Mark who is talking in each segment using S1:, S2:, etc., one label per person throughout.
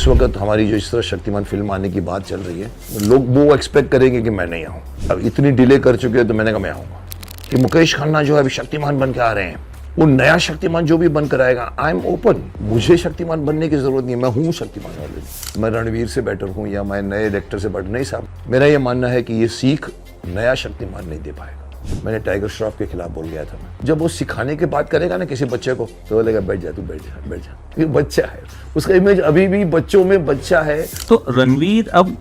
S1: इस वक्त हमारी जो इस तरह शक्तिमान फिल्म आने की बात चल रही है, लोग वो एक्सपेक्ट करेंगे कि मैं नहीं आऊँ। अब इतनी डिले कर चुके हैं तो मैंने कहा मैं आऊँगा। कि मुकेश खन्ना जो है अभी शक्तिमान बन के आ रहे हैं, वो नया शक्तिमान जो भी बनकर आएगा, आई एम ओपन। मुझे शक्तिमान बनने की जरूरत नहीं है, मैं हूँ शक्तिमान ऑलरेडी। मैं रणवीर से बेटर हूँ या मैं नए डायरेक्टर से बेटर नहीं साहब। मेरा ये मानना है कि ये सीख नया शक्तिमान नहीं दे पाएगा। मैंने टाइगर श्रॉफ के खिलाफ बोल गया था मैं, जब वो सिखाने की बात करेगा ना किसी बच्चे को तो बोलेगा बैठ जा तू, बैठ जा बैठ जा। ये बच्चा है, उसका इमेज अभी भी बच्चों में बच्चा है।
S2: तो रणवीर अब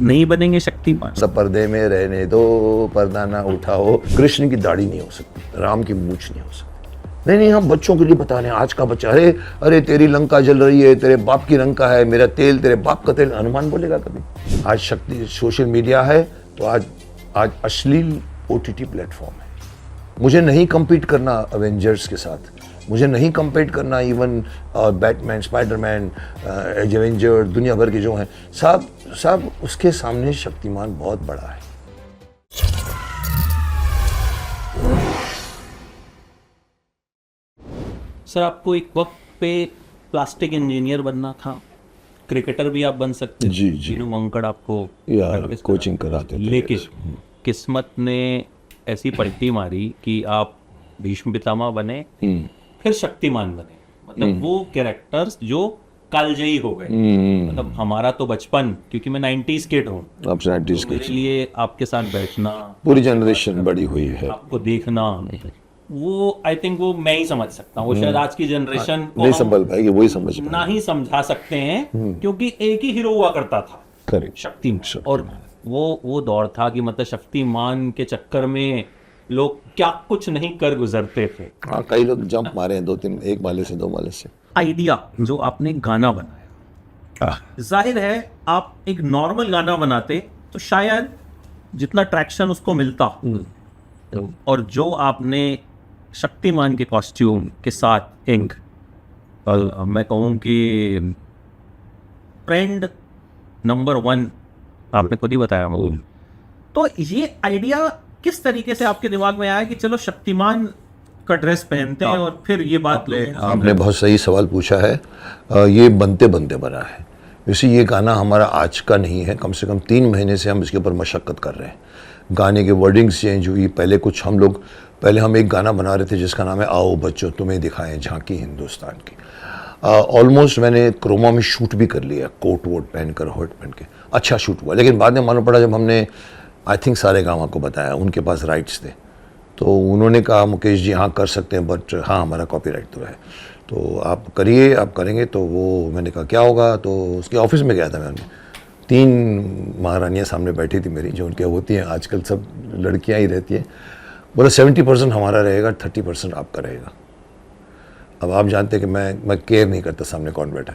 S2: नहीं बनेंगे शक्तिमान?
S1: सब पर्दे में रहने दो, पर्दा ना उठाओ। कृष्ण की दाढ़ी नहीं हो सकती, राम की मूंछ नहीं हो सकती। नहीं, हम बच्चों के लिए बता रहे हैं। आज का बच्चा अरे अरे तेरी लंका जल रही है, तेरे बाप की लंका है, मेरा तेल तेरे बाप का तेल, हनुमान बोलेगा कभी? आज शक्ति सोशल मीडिया है तो आज अश्लील OTT प्लेटफॉर्म है। मुझे नहीं कम्पीट करना अवेंजर्स के साथ, मुझे नहीं कम्पीट करना बैटमैन, स्पाइडरमैन, एवेंजर, दुनिया भर के जो हैं सब उसके सामने शक्तिमान बहुत बड़ा है।
S2: सर, आपको एक वक्त पे प्लास्टिक इंजीनियर बनना था, क्रिकेटर भी आप बन सकते थे।
S1: जी।
S2: वीनू मंकड़ आपको
S1: यार कोचिंग कराते थे,
S2: लेकिन किस्मत ने ऐसी पलटी मारी कि आप भीष्म पितामह बने, फिर शक्तिमान बने। मतलब वो कैरेक्टर्स जो कालजयी हो गए। मतलब हमारा तो बचपन, क्योंकि मैं 90s किड हूँ,
S1: अब 90s
S2: मेरे लिए आपके साथ बैठना,
S1: पूरी जनरेशन बड़ी हुई है।
S2: आपको देखना, वो आई थिंक वो मैं ही समझ सकता हूँ। वो शायद आज की जनरेशन को
S1: नहीं संभल पाएगी, वही समझ
S2: ना ही समझा सकते हैं, क्योंकि एक ही हीरो हुआ करता था,
S1: करेक्ट,
S2: शक्तिमान। और वो दौर था कि मतलब शक्तिमान के चक्कर में लोग क्या कुछ नहीं कर गुजरते थे।
S1: हाँ, कई लोग जंप मारे हैं 2-3, एक माले से 2 माले से।
S2: आइडिया जो आपने गाना बनाया, जाहिर है आप एक नॉर्मल गाना बनाते तो शायद जितना ट्रैक्शन उसको मिलता, और जो आपने शक्तिमान के कॉस्ट्यूम के साथ एक मैं कहूँ कि ट्रेंड नंबर 1 आपने खुद ही बताया मुझे। तो ये आइडिया किस तरीके से आपके दिमाग में आया कि चलो शक्तिमान का ड्रेस पहनते हैं और फिर ये बात ले?
S1: आपने बहुत सही सवाल पूछा है। ये बनते बनते बना है। वैसे ये गाना हमारा आज का नहीं है, कम से कम 3 महीने से हम इसके ऊपर मशक्क़त कर रहे हैं। गाने के वर्डिंग्स चेंज हुई। पहले हम एक गाना बना रहे थे जिसका नाम है आओ बच्चों तुम्हें दिखाएं झांकी हिंदुस्तान की। ऑलमोस्ट मैंने क्रोमा में शूट भी कर लिया, कोट वोट पहनकर, हॉट पहन के, अच्छा शूट हुआ। लेकिन बाद में मालूम पड़ा, जब हमने आई थिंक सारेगामा को बताया, उनके पास राइट्स थे, तो उन्होंने कहा मुकेश जी हाँ कर सकते हैं, बट हाँ हमारा कॉपीराइट तो है, तो आप करिए, आप करेंगे तो वो। मैंने कहा क्या होगा, तो उसके ऑफिस में गया था मैं। 3 महारानियाँ सामने बैठी थी मेरी, जो उनके होती हैं आजकल, सब लड़कियाँ ही रहती हैं। बोला 70% हमारा रहेगा, 30% आपका रहेगा। अब आप जानते हैं कि मैं केयर नहीं करता सामने कौन बैठा।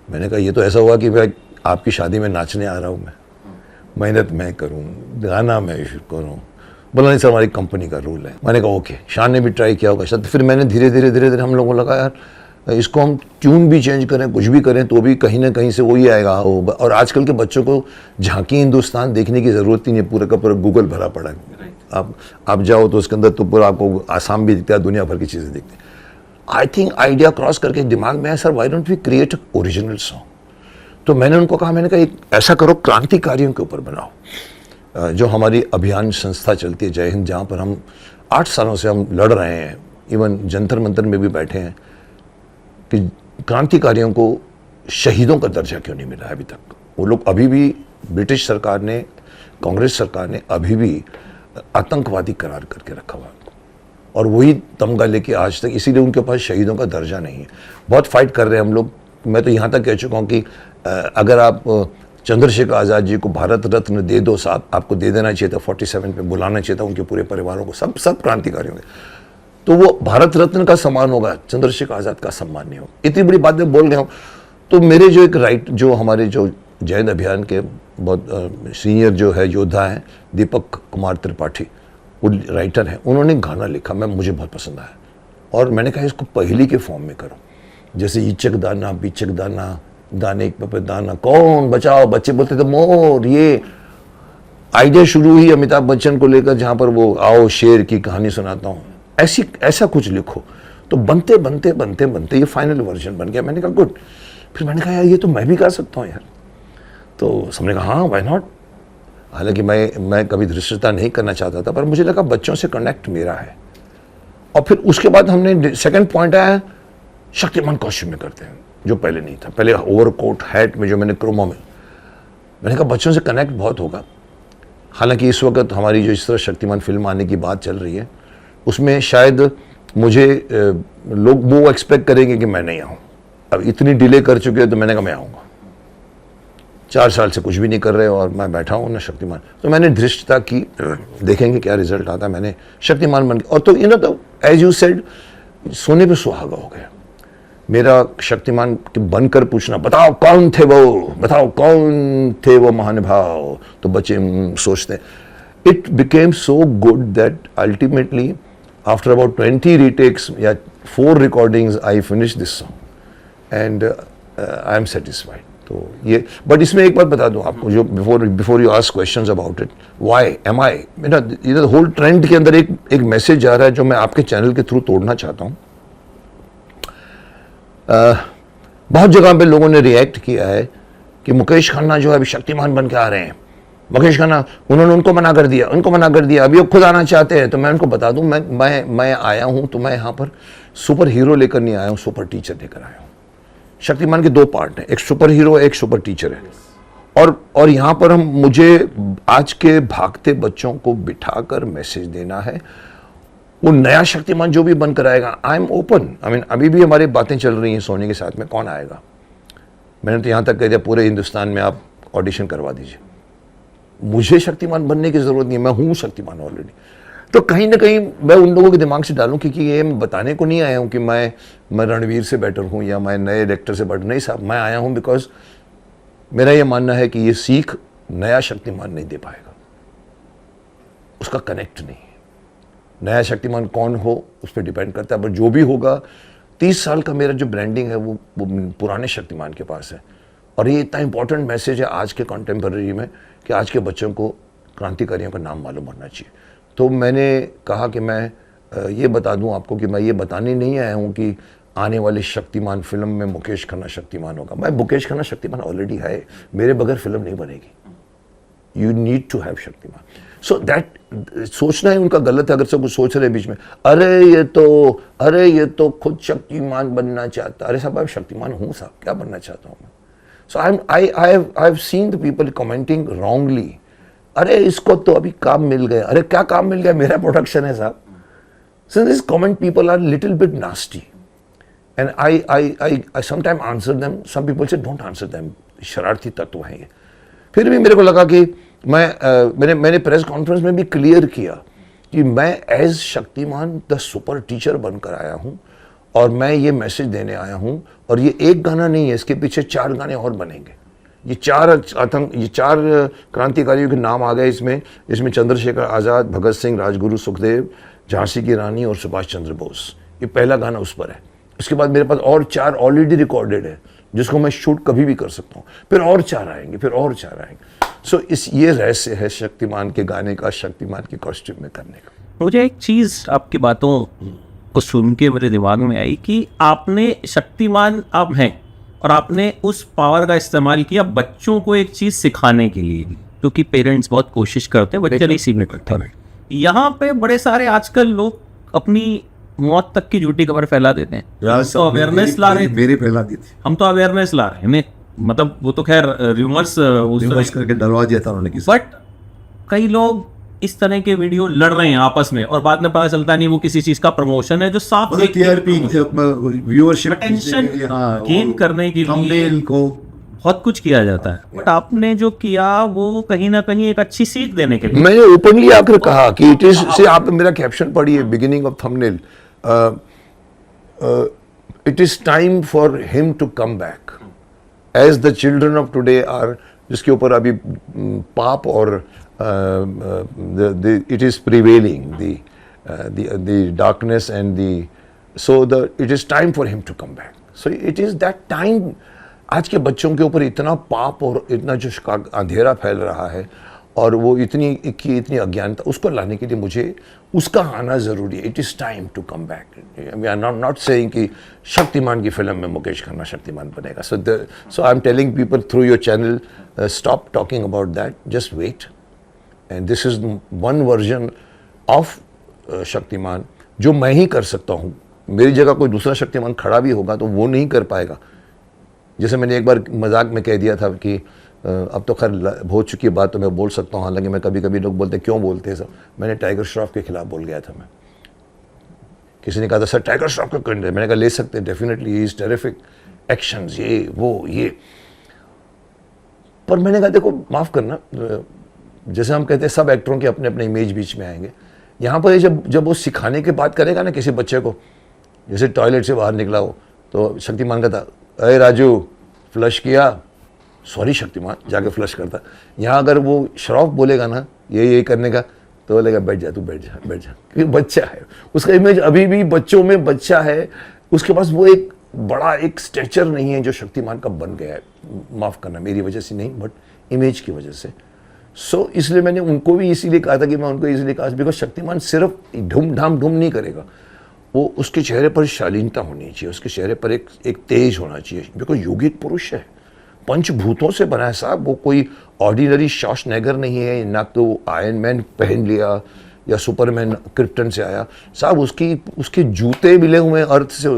S1: मैंने कहा ये तो ऐसा हुआ कि भाई आपकी शादी में नाचने आ रहा हूँ मैं, मेहनत मैं करूँ, गाना मैं करूँ। बोला नहीं सर हमारी कंपनी का रूल है। मैंने कहा ओके। शान ने भी ट्राई किया होगा शायद। फिर मैंने धीरे धीरे हम लोगों को लगा यार इसको हम ट्यून भी चेंज करें, कुछ भी करें तो भी कहीं ना कहीं से वही आएगा। और आजकल के बच्चों को झांकी हिंदुस्तान देखने की ज़रूरत ही नहीं है, पूरा का पूरा गूगल भरा पड़ा है। आप जाओ तो उसके अंदर तो पूरा आपको आसाम भी दिखता है, दुनिया भर की चीज़ें दिखती हैं। आई थिंक आइडिया क्रॉस करके दिमाग में है sir why don't we create original song. तो मैंने उनको कहा, मैंने कहा एक ऐसा करो क्रांतिकारियों के ऊपर बनाओ। जो हमारी अभियान संस्था चलती है जय हिंद, जहाँ पर हम 8 सालों से हम लड़ रहे हैं, इवन जंतर मंतर में भी बैठे हैं, कि क्रांतिकारियों को शहीदों का दर्जा क्यों नहीं मिला है अभी तक। वो लोग अभी भी, ब्रिटिश सरकार ने, कांग्रेस सरकार ने अभी भी आतंकवादी करार करके रखा हुआ, और वही तमगा लेके आज तक, इसीलिए उनके पास शहीदों का दर्जा नहीं है। बहुत फाइट कर रहे हैं हम लोग। मैं तो यहाँ तक कह चुका हूँ कि अगर आप चंद्रशेखर आज़ाद जी को भारत रत्न दे दो साहब, आपको दे देना चाहिए था, 47 पे बुलाना चाहिए था उनके पूरे परिवारों को, सब क्रांतिकारियों के, तो वो भारत रत्न का सम्मान होगा, चंद्रशेखर आज़ाद का सम्मान नहीं होगा। इतनी बड़ी बात मैं बोल रहा हूँ। तो मेरे जो एक जो हमारे जो जय हिंद अभियान के बहुत सीनियर जो है योद्धा हैं, दीपक कुमार त्रिपाठी, वो राइटर हैं, उन्होंने गाना लिखा, मुझे बहुत पसंद आया। और मैंने कहा इसको पहली के फॉर्म में करो, जैसे इचक दाना बिचक दाना, दाने पे दाना, कौन बचाओ, बच्चे बोलते थे मोर। ये आइडिया शुरू हुई अमिताभ बच्चन को लेकर, जहाँ पर वो आओ शेर की कहानी सुनाता हूँ, ऐसा कुछ लिखो। तो बनते बनते ये फाइनल वर्जन बन गया। मैंने कहा गुड। फिर मैंने कहा यार ये तो मैं भी गा सकता हूँ यार। तो सबने कहा हाँ व्हाई नॉट। हालांकि मैं कभी धृष्टता नहीं करना चाहता था, पर मुझे लगा बच्चों से कनेक्ट मेरा है। और फिर उसके बाद हमने सेकंड पॉइंट आया शक्तिमान कॉस्ट्यूम में करते हैं, जो पहले नहीं था। पहले ओवरकोट हैट में जो मैंने क्रोमो में, मैंने कहा बच्चों से कनेक्ट बहुत होगा। हालांकि इस वक्त हमारी जो इस तरह शक्तिमान फिल्म आने की बात चल रही है, उसमें शायद मुझे लोग वो एक्सपेक्ट करेंगे कि मैं नहीं आऊँ। अब इतनी डिले कर चुके हैं तो मैंने कहा मैं आऊँगा। 4 साल से कुछ भी नहीं कर रहे और मैं बैठा हूँ ना शक्तिमान। तो मैंने धृष्टता की, देखेंगे क्या रिजल्ट आता है। मैंने शक्तिमान बन गया और तो तो एज यू सेड सोने पे सुहागा हो गया मेरा। शक्तिमान बनकर पूछना बताओ कौन थे वो, बताओ कौन थे वो महानुभाव, तो बच्चे सोचते हैं। It became so good that ultimately after about 20 retakes या 4 recordings I finish this song and I am satisfied. तो ये, बट इसमें एक बात बता दूं आपको, जो before you ask questions about it, why am I, मेरा इधर होल ट्रेंड के अंदर एक मैसेज जा रहा है जो मैं आपके चैनल के थ्रू तोड़ना चाहता हूं। बहुत जगह पे लोगों ने रिएक्ट किया है कि मुकेश खन्ना जो है अभी शक्तिमान बन के आ रहे हैं, मुकेश खन्ना उन्होंने उनको मना कर दिया, अभी वो खुद आना चाहते हैं। तो मैं उनको बता दूं मैं आया हूं तो मैं यहाँ पर सुपर हीरो लेकर नहीं आया हूं, सुपर टीचर लेकर आया हूं। शक्तिमान के 2 पार्ट हैं, एक सुपर हीरो एक सुपर टीचर है। और यहाँ पर मुझे आज के भागते बच्चों को बिठाकर मैसेज देना है। वो नया शक्तिमान जो भी बनकर आएगा, I am open. I mean अभी भी हमारी बातें चल रही हैं सोनी के साथ में, कौन आएगा। मैंने तो यहाँ तक कह दिया पूरे हिंदुस्तान में आप ऑडिशन करवा दीजिए, मुझे शक्तिमान बनने की जरूरत नहीं है, मैं हूँ शक्तिमान ऑलरेडी। तो कहीं ना कहीं मैं उन लोगों के दिमाग से डालूं, क्योंकि ये मैं बताने को नहीं आया हूँ कि मैं रणवीर से बेटर हूँ या मैं नए डायरेक्टर से बेटर, नहीं साहब। मैं आया हूँ बिकॉज मेरा ये मानना है कि ये सीख नया शक्तिमान नहीं दे पाएगा, उसका कनेक्ट नहीं है। नया शक्तिमान कौन हो उस पर डिपेंड करता है, पर जो भी होगा 30 साल का मेरा जो ब्रांडिंग है वो पुराने शक्तिमान के पास है। और ये इतना इंपॉर्टेंट मैसेज है आज के कॉन्टेम्पररी में कि आज के बच्चों को क्रांतिकारियों का नाम मालूम होना चाहिए। तो मैंने कहा कि मैं ये बता दूं आपको कि मैं ये बताने नहीं आया हूं कि आने वाली शक्तिमान फिल्म में मुकेश खन्ना शक्तिमान होगा। मैं मुकेश खन्ना शक्तिमान ऑलरेडी है, मेरे बगैर फिल्म नहीं बनेगी। You need to have Shaktimaan. So that सोचना है उनका गलत है अगर सब कुछ सोच रहे बीच में, अरे ये तो खुद शक्तिमान बनना चाहता। अरे साहब, शक्तिमान हूँ साहब, क्या बनना चाहता हूँ मैं। So I have seen the people commenting wrongly, अरे इसको तो अभी काम मिल गया। अरे क्या काम मिल गया, मेरा प्रोडक्शन है साहब। So this comment people are little bit nasty and I sometime answer them. Some people say don't answer them, शरारती तत्व हैं ये। फिर भी मेरे को लगा कि मैंने प्रेस कॉन्फ्रेंस में भी क्लियर किया कि मैं as Shaktimaan the super teacher बनकर आया हूं और मैं ये मैसेज देने आया हूं। और ये एक गाना नहीं है, इसके पीछे 4 गाने और बनेंगे। ये 4 क्रांतिकारियों के नाम आ गए इसमें चंद्रशेखर आज़ाद, भगत सिंह, राजगुरु सुखदेव, झांसी की रानी और सुभाष चंद्र बोस। ये पहला गाना उस पर है। इसके बाद मेरे पास और 4 ऑलरेडी रिकॉर्डेड है जिसको मैं शूट कभी भी कर सकता हूँ। फिर और 4 आएंगे, फिर और 4 आएंगे। सो ये रहस्य है शक्तिमान के गाने का, शक्तिमान के कॉस्ट्यूम में करने का।
S2: मुझे एक चीज आपकी बातों को सुन के मेरे दिमाग में आई कि आपने शक्तिमान अब हैं और आपने उस पावर का इस्तेमाल किया बच्चों को एक चीज सिखाने के लिए, क्योंकि पेरेंट्स बहुत कोशिश करते हैं, बच्चे नहीं सीखने करते। यहाँ पे बड़े सारे आजकल लोग अपनी मौत तक की झूठी खबर फैला देते हैं। तो अवेयरनेस ला रहे
S3: मेरे फैला दी थी,
S2: हम तो अवेयरनेस ला रहे हैं, मतलब वो तो खैर रूमर्स
S3: करके डरवा दिया था उन्होंने।
S2: बट कई लोग इस तरह के वीडियो लड़ रहे हैं आपस में और बाद में पता चलता नहीं वो किसी चीज का प्रमोशन है जो साफ
S3: टीआरपी व्यूअरशिप
S2: अटेंशन गेन करने के लिए
S3: को
S2: बहुत कुछ किया जाता है। बट आपने जो किया वो कहीं ना कहीं एक अच्छी सीख देने के लिए।
S1: मैंने ओपनली आकर कहा कि इट इज से, आप मेरा कैप्शन पढ़िए beginning of thumbnail, it is time for him to come back as the children of today are, जिसके ऊपर अभी पाप और it is prevailing the darkness and it is time for him to come back. So it is that time. आज के बच्चों के ऊपर इतना पाप और इतना जो अंधेरा फैल रहा है और वो इतनी अज्ञानता, उसको लाने के लिए मुझे उसका आना ज़रूरी है. It is time to come back. We are not saying कि शक्तिमान की फिल्म में मुकेश खन्ना शक्तिमान बनेगा. So I am telling people through your channel, stop talking about that, just wait. And this is one version of Shaktimaan जो मैं ही कर सकता हूँ. मेरी जगह कोई दूसरा शक्तिमान खड़ा भी होगा तो वो नहीं कर पाएगा. जैसे मैंने एक बार मजाक में कह दिया था कि अब तो खैर हो चुकी है बात, तो मैं बोल सकता हूँ. हालांकि मैं कभी कभी लोग बोलते क्यों बोलते हैं सब, मैंने टाइगर श्रॉफ के खिलाफ बोल गया था. मैं, किसी ने कहा था सर टाइगर श्रॉफ का कंटेंट, मैंने कहा ले सकते हैं, definitely he is terrific actions, ये वो ये. पर मैंने कहा देखो माफ़ करना, जैसे हम कहते हैं सब एक्टरों के अपने अपने इमेज बीच में आएंगे. यहाँ पर जब वो सिखाने की बात करेगा ना किसी बच्चे को, जैसे टॉयलेट से बाहर निकला हो तो शक्तिमान कहता अरे राजू फ्लश किया, सॉरी शक्तिमान जाके फ्लश करता. यहाँ अगर वो श्रॉफ बोलेगा ना ये करने का, तो बोलेगा बैठ जा तू, बैठ जा, क्योंकि बच्चा है. उसका इमेज अभी भी बच्चों में बच्चा है, उसके पास वो एक बड़ा एक स्टेचर नहीं है जो शक्तिमान का बन गया है. माफ़ करना मेरी वजह से नहीं, बट इमेज की वजह से. सो इसलिए मैंने उनको भी इसीलिए कहा था कि मैं उनको इसलिए कहा बिकॉज शक्तिमान सिर्फ ढूम नहीं करेगा, वो उसके चेहरे पर शालीनता होनी चाहिए, उसके चेहरे पर एक तेज होना चाहिए. बिकॉज योगी एक पुरुष है, पंचभूतों से बना है साहब. वो कोई ऑर्डिनरी श्वार्ज़नेगर नहीं है, ना तो आयरन मैन पहन लिया या सुपरमैन क्रिप्टन से आया साहब. उसके जूते मिले हुए हैं अर्थ से,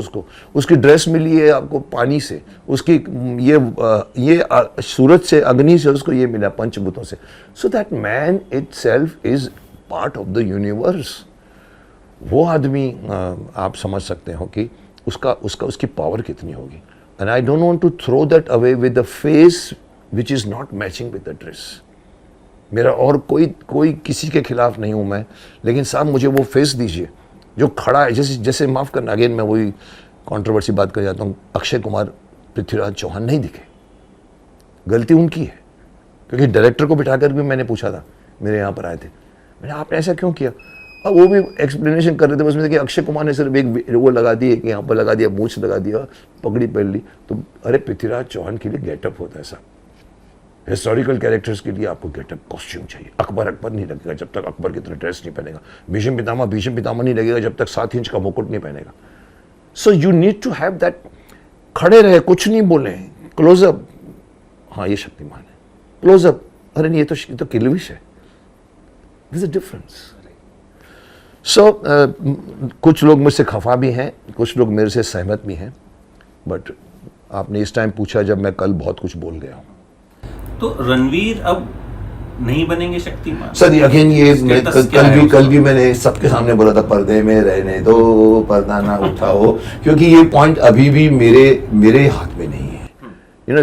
S1: उसकी ड्रेस मिली है आपको पानी से, उसकी ये सूरज से, अग्नि से उसको ये मिला पंचभूतों से. So that man itself is part of the universe. वो आदमी आप समझ सकते हो कि उसकी पावर कितनी होगी. And I don't want to throw that away with the face which is not matching with the dress. मेरा और कोई किसी के खिलाफ नहीं हूँ मैं, लेकिन साहब मुझे वो फेस दीजिए जो खड़ा है. जैसे माफ़ करना, अगेन मैं वही कंट्रोवर्सी बात कर जाता हूँ. अक्षय कुमार, पृथ्वीराज चौहान नहीं दिखे, गलती उनकी है. क्योंकि डायरेक्टर को बिठा कर भी मैंने पूछा था, मेरे यहाँ पर आए थे, मैंने आपने ऐसा क्यों किया. अब वो भी एक्सप्लेनेशन कर रहे थे उसमें कि अक्षय कुमार ने सिर्फ एक वो लगा दी, कि यहाँ पर लगा दिया, मूछ लगा दिया, पगड़ी पहन ली. तो अरे पृथ्वीराज चौहान के लिए गेटअप होता है साहब. हिस्टोरिकल कैरेक्टर्स के लिए आपको गेटअप कॉस्ट्यूम चाहिए. अकबर नहीं लगेगा जब तक अकबर की तरह ड्रेस नहीं पहनेगा. भीष्म पितामह नहीं लगेगा जब तक 7 इंच का मुकुट नहीं पहनेगा. So you need to have that. खड़े रहे, कुछ नहीं बोले, क्लोजअप, हाँ ये शक्तिमान है, क्लोजअप, अरे नहीं ये तो किलविश है. This is difference. सो कुछ लोग मुझसे खफा भी हैं, कुछ लोग मेरे से सहमत भी हैं, बट आपने इस टाइम पूछा जब मैं कल बहुत कुछ बोल गया हूँ.
S2: तो रणवीर अब नहीं बनेंगे शक्तिमान?
S1: सर अगेन ये कल भी मैंने सबके सामने बोला था, पर्दे में रहने दो, पर्दा ना उठाओ, क्योंकि ये पॉइंट अभी भी मेरे हाथ में नहीं है. You know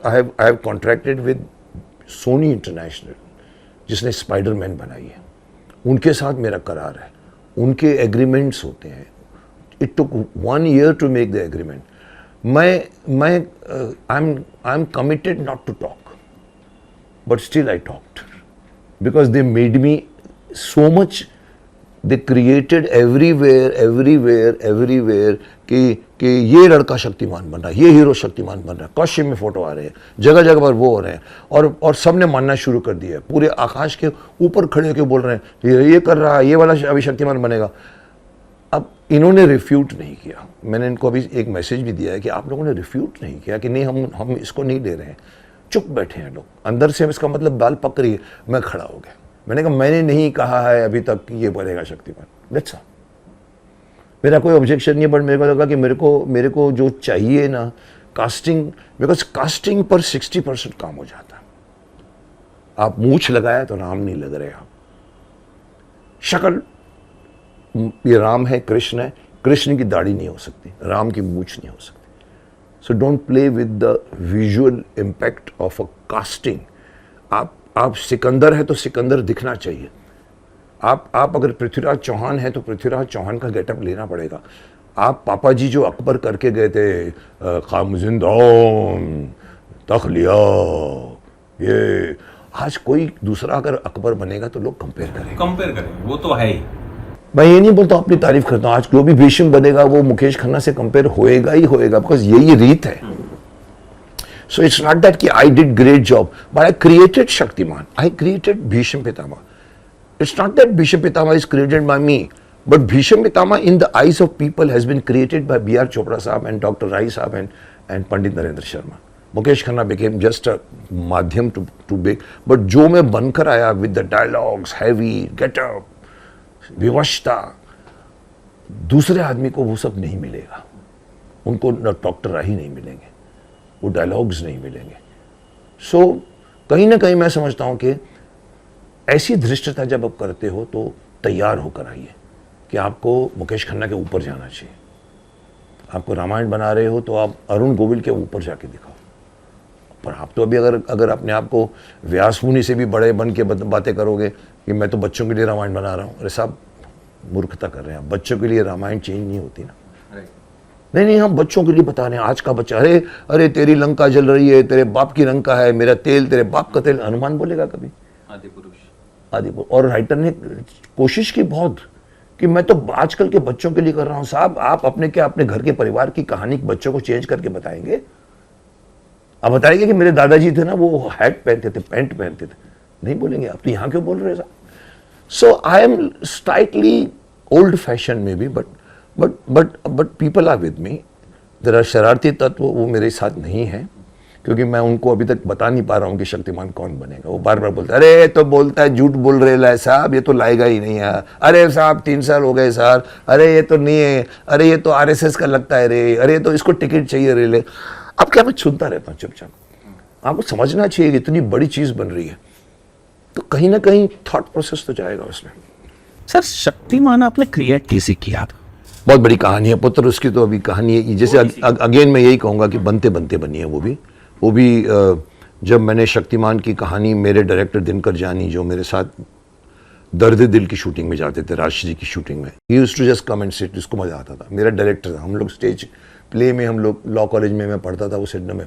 S1: I have contracted with Sony international जिसने स्पाइडरमैन बनाई है, उनके साथ मेरा करार है, उनके एग्रीमेंट्स होते हैं. It took 1 year to make the agreement. I am committed not to talk, but still I talked because they made me so much. They created everywhere कि ये लड़का शक्तिमान बन रहा है, ये हीरो शक्तिमान बन रहा है, कॉस्ट्यूम में फोटो आ रहे हैं, जगह जगह पर वो हो रहे हैं, और सबने मानना शुरू कर दिया है. पूरे आकाश के ऊपर खड़े होकर बोल रहे हैं ये कर रहा है, ये वाला अभी शक्तिमान बनेगा. अब इन्होंने रिफ्यूट नहीं किया. मैंने इनको अभी एक मैसेज भी दिया है कि आप लोगों ने रिफ्यूट नहीं किया कि नहीं हम इसको नहीं ले रहे हैं. चुप बैठे हैं लोग, अंदर से इसका मतलब दाल पक रही है. मैं खड़ा हो गया, मैंने कहा मैंने नहीं कहा है अभी तक कि ये बनेगा शक्तिमान. That's all. मेरा कोई ऑब्जेक्शन नहीं है, बट मेरे को लगा कि मेरे को जो चाहिए ना कास्टिंग, बिकॉज कास्टिंग पर 60% काम हो जाता है. आप मूछ लगाया तो राम नहीं लग रहे. आप शक्ल, ये राम है, कृष्ण है, कृष्ण की दाढ़ी नहीं हो सकती, राम की मूछ नहीं हो सकती. So don't play with the visual impact of a casting. आप सिकंदर है तो सिकंदर दिखना चाहिए. आप अगर पृथ्वीराज चौहान है तो पृथ्वीराज चौहान का गेटअप लेना पड़ेगा. आप पापा जी जो अकबर करके गए थे, खामजिंदान तख लिया, ये आज कोई दूसरा अगर अकबर बनेगा तो लोग कंपेयर करेंगे.
S2: वो तो है ही.
S1: मैं ये नहीं बोलता अपनी तारीफ करता हूँ. आज जो भी भीष्म बनेगा वो मुकेश खन्ना से कंपेयर होएगा ही होएगा, बिकॉज यही रीत है. So it's not that ki I did great job, but I created Shaktiman. I created Bhisham Pitama. It's not that Bhisham Pitama is created by me, but Bhisham Pitama in the eyes of people has been created by B.R. Chopra Sahab and Dr. Rai Sahab and Pandit Narendra Sharma. Mukesh Khanna became just a madhyam to big. But जो मैं बनकर आया with the dialogues, heavy, get up, विवशता, दूसरे आदमी को वो सब नहीं मिलेगा. उनको डॉक्टर राही नहीं मिलेंगे, वो डायलॉग्स नहीं मिलेंगे. सो कहीं ना कहीं मैं समझता हूँ कि ऐसी धृष्टता जब आप करते हो तो तैयार होकर आइए कि आपको मुकेश खन्ना के ऊपर जाना चाहिए. आपको रामायण बना रहे हो तो आप अरुण गोविल के ऊपर जाके दिखाओ. पर आप तो अभी अगर अपने आप को व्यास मुनि से भी बड़े बन के बातें करोगे कि मैं तो बच्चों के लिए रामायण बना रहा हूँ, अरे साहब मूर्खता कर रहे हैं. बच्चों के लिए रामायण चेंज नहीं होती ना. नहीं, हम बच्चों के लिए बता रहे हैं. आज का बच्चा, अरे तेरी लंका जल रही है, तेरे बाप की लंका है, मेरा तेल तेरे बाप का तेल, हनुमान बोलेगा कभी? आदि पुरुष. और राइटर ने कोशिश की बहुत कि मैं तो आजकल के बच्चों के लिए कर रहा हूं. साहब आप अपने घर के परिवार की कहानी बच्चों को चेंज करके बताएंगे? आप बताएंगे कि मेरे दादाजी थे ना, वो हैट पहनते थे, पैंट पहनते थे? नहीं बोलेंगे. आप तो यहां क्यों बोल रहे हैं? So I am slightly old fashion में भी, but people are with me. जरा शरारती तत्व वो मेरे साथ नहीं है, क्योंकि मैं उनको अभी तक बता नहीं पा रहा हूँ कि शक्तिमान कौन बनेगा. वो बार बार बोलता है, अरे तो बोलता है, झूठ बोल रहे है साहब, ये तो लाएगा ही नहीं है. अरे साहब 3 साल हो गए सर, अरे ये तो नहीं है, अरे ये तो आरएसएस का लगता है रे, अरे तो इसको टिकट चाहिए रे ले. अब क्या, मैं सुनता रहता हूँ चुपचाप. आपको समझना चाहिए कि इतनी बड़ी चीज बन रही है तो कहीं ना कहीं थॉट प्रोसेस तो जाएगा उसमें.
S2: सर शक्तिमान आपने क्रिएट कैसे किया था?
S1: बहुत बड़ी कहानी है पुत्र, उसकी तो अभी कहानी है. जैसे अगेन मैं यही कहूँगा कि बनते बनते बनी है वो भी जब मैंने शक्तिमान की कहानी, मेरे डायरेक्टर दिनकर जानी जो मेरे साथ दर्द दिल की शूटिंग में जाते थे, राजश्री की शूटिंग में, he used to just come and sit. उसको मजा आता था. मेरा डायरेक्टर था. हम लोग स्टेज प्ले में, हम लोग लॉ कॉलेज में मैं पढ़ता था, वो सिडनी में.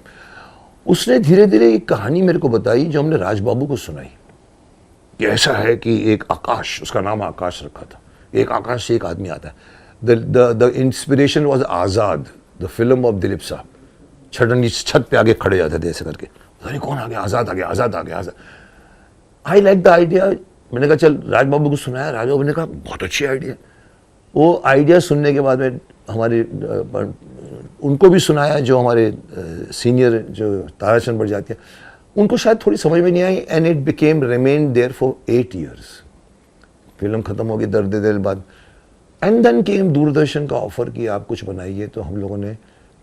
S1: उसने धीरे धीरे एक कहानी मेरे को बताई जो हमने राजबाबू को सुनाई. कि ऐसा है कि एक आकाश, उसका नाम आकाश रखा था, एक आकाश से एक आदमी आता है. The inspiration was Azad, the film of Dilip साहब. सडनली छत पे आगे खड़े जाते थे ऐसे करके, अरे कौन आ गया? आज़ाद आ गया, आज़ाद आ गया, आज़ाद. I like the idea. मैंने कहा चल राजबाबू को सुनाया. राजबाबू ने कहा बहुत अच्छी आइडिया. वो आइडिया सुनने के बाद में हमारे उनको भी सुनाया, जो हमारे सीनियर जो ताराचंद बड़जात्या, उनको शायद थोड़ी समझ में नहीं आई. And it became remain there for 8 years. Film खत्म होगी दर्द दिल बाद. एंड देन केम दूरदर्शन का ऑफर कि आप कुछ बनाइए. तो हम लोगों ने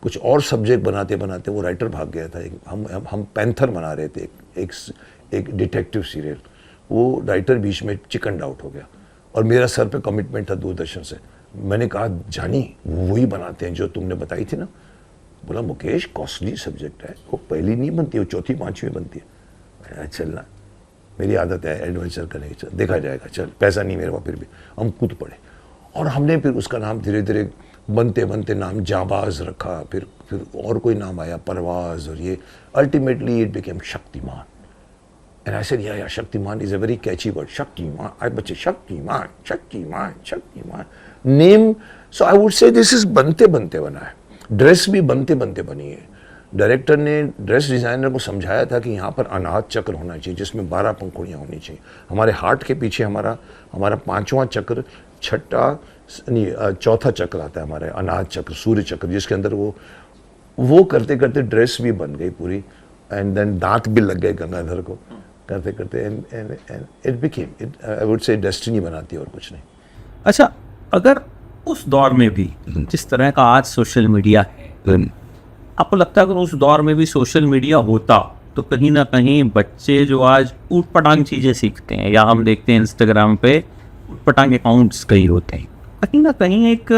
S1: कुछ और सब्जेक्ट बनाते बनाते वो राइटर भाग गया था. हम पैंथर बना रहे थे, एक डिटेक्टिव सीरियल. वो राइटर बीच में चिकन आउट हो गया और मेरा सर पे कमिटमेंट था दूरदर्शन से. मैंने कहा जानी वही बनाते हैं जो तुमने बताई थी ना. बोला मुकेश कॉस्टली सब्जेक्ट है, वो पहली नहीं बनती, वो चौथी 5वीं बनती है. चलना, मेरी आदत है एडवेंचर करने की, देखा जाएगा, चल. पैसा नहीं मेरे पास, फिर भी हम कूद पड़े. और हमने फिर उसका नाम धीरे धीरे बनते बनते नाम जाबाज रखा. फिर और कोई नाम आया, परवाज, और ये ultimately it became Shaktimaan. And I said yeah Shaktimaan is a very catchy word. Shaktimaan, I बच्चे Shaktimaan Shaktimaan Shaktimaan name. So I would say this is बनते बनते बना है. ड्रेस भी बनते बनते बनी है. डायरेक्टर ने ड्रेस डिज़ाइनर को समझाया था कि यहाँ पर अनाहत चक्र होना चाहिए जिसमें 12 पंखुड़ियाँ होनी चाहिए. हमारे हार्ट के पीछे हमारा 5वां चक्र, चौथा चक्र आता है हमारे अनाहत चक्र, सूर्य चक्र, जिसके अंदर वो करते करते ड्रेस भी बन गई पूरी. एंड देन दांत भी लग गए गंगाधर को करते करते. And it became, I would से डेस्टिनी बनाती है और कुछ नहीं.
S2: अच्छा, अगर उस दौर में भी जिस तरह का आज सोशल मीडिया है, आपको लगता है अगर उस दौर में भी सोशल मीडिया होता तो कहीं ना कहीं बच्चे जो आज ऊट पटांग चीज़ें सीखते हैं, या हम देखते हैं इंस्टाग्राम पे ऊट पटांग अकाउंट्स कई होते हैं, कहीं ना कहीं एक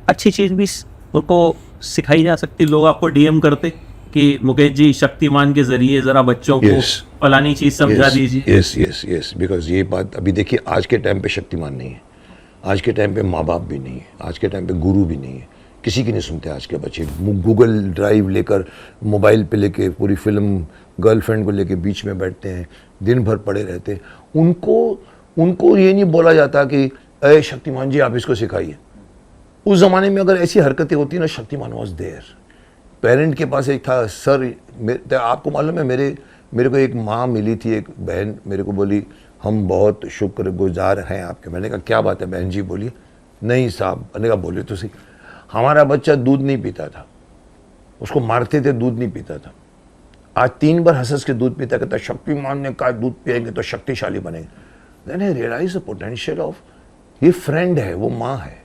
S2: अच्छी चीज़ भी उनको सिखाई जा सकती. लोग आपको डीएम करते कि मुकेश जी शक्तिमान के जरिए ज़रा बच्चों को फलानी चीज़ समझा दीजिए.
S1: यस, बिकॉज ये बात अभी देखिए, आज के टाइम पे शक्तिमान नहीं है, आज के टाइम पे माँ बाप भी नहीं है, आज के टाइम पे गुरु भी नहीं है, किसी की नहीं सुनते आज के बच्चे. गूगल ड्राइव लेकर, मोबाइल पे लेके पूरी फिल्म, गर्लफ्रेंड को लेके बीच में बैठते हैं, दिन भर पड़े रहते हैं. उनको ये नहीं बोला जाता कि अरे शक्तिमान जी आप इसको सिखाइए. उस ज़माने में अगर ऐसी हरकतें होती ना, शक्तिमान वॉज देयर. पेरेंट के पास एक था, सर आपको मालूम है मेरे को एक माँ मिली थी, एक बहन मेरे को बोली हम बहुत शुक्रगुजार हैं आपके। मैंने कहा क्या बात है बहन जी, बोलिए। नहीं साहब, मैंने कहा बोलिए तो सही। हमारा बच्चा दूध नहीं पीता था, उसको मारते थे, दूध नहीं पीता था। आज 3 बार हंस के दूध पीता, कहता शक्तिमान ने कहा दूध पिएंगे तो शक्तिशाली बनेंगे। Then I realise the potential of, ये फ्रेंड है, वो माँ है।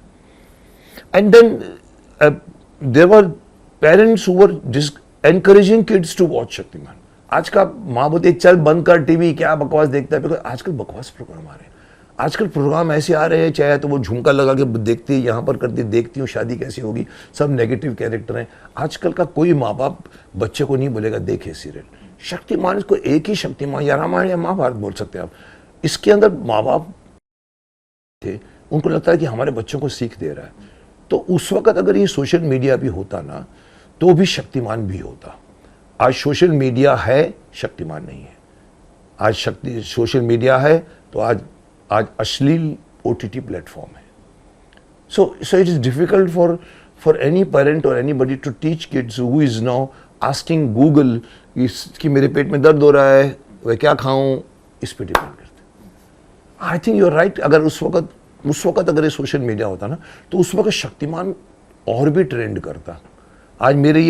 S1: And then there were parents who were encouraging kids to watch Shaktimaan. आज का माँ बोलती है चल बंद कर टीवी, क्या बकवास देखता है, बिकॉज आजकल बकवास प्रोग्राम आ रहे हैं। आजकल प्रोग्राम ऐसे आ रहे हैं, चाहे तो वो झुमका लगा के देखती है, यहाँ पर करती, देखती हूँ शादी कैसी होगी, सब नेगेटिव कैरेक्टर हैं। आजकल का कोई माँ बाप बच्चे को नहीं बोलेगा देखे सीरियल शक्तिमान, इसको एक ही शक्तिमान या रामायण या महाभारत बोल सकते हैं आप। इसके अंदर माँ बाप थे, उनको लगता है कि हमारे बच्चों को सीख दे रहा है। तो उस वक्त अगर ये सोशल मीडिया भी होता ना, तो भी शक्तिमान भी होता। आज सोशल मीडिया है, शक्तिमान नहीं है। आज सोशल मीडिया है तो आज अश्लील OTT प्लेटफॉर्म है। So it is difficult for any parent or anybody to teach kids who is now asking Google कि मेरे पेट में दर्द हो रहा है, वह क्या खाऊं, इस पे डिपेंड करते हैं। I think you are right. अगर उस वक्त अगर ये सोशल मीडिया होता ना, तो उस वक्त शक्तिमान और भी ट्रेंड करता। आज मेरे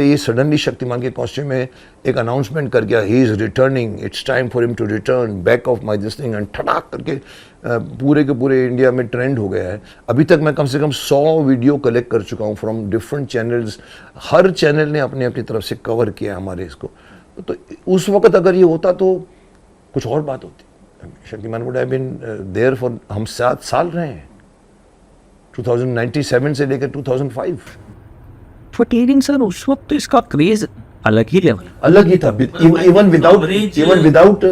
S1: ये सडनली शक्तिमान के कॉस्ट्यूम में एक अनाउंसमेंट कर गया, he is returning, it's time for him to return back of my this thing, and ठटाक करके पूरे के पूरे इंडिया में ट्रेंड हो गया है। अभी तक मैं कम से कम 100 वीडियो कलेक्ट कर चुका हूँ from different channels. Her channel ने अपनी तरफ से कवर किया हमारे इसको। तो उस वक्त अगर ये होता तो कुछ और बात होती। Shaktimaan would have been there for, हम 7 साल रहे हैं, 1997 से लेकर 2005।
S2: फटीरिंग सर, उस वक्त तो इसका क्रेज अलग ही लेवल,
S1: अलग ही था। Even without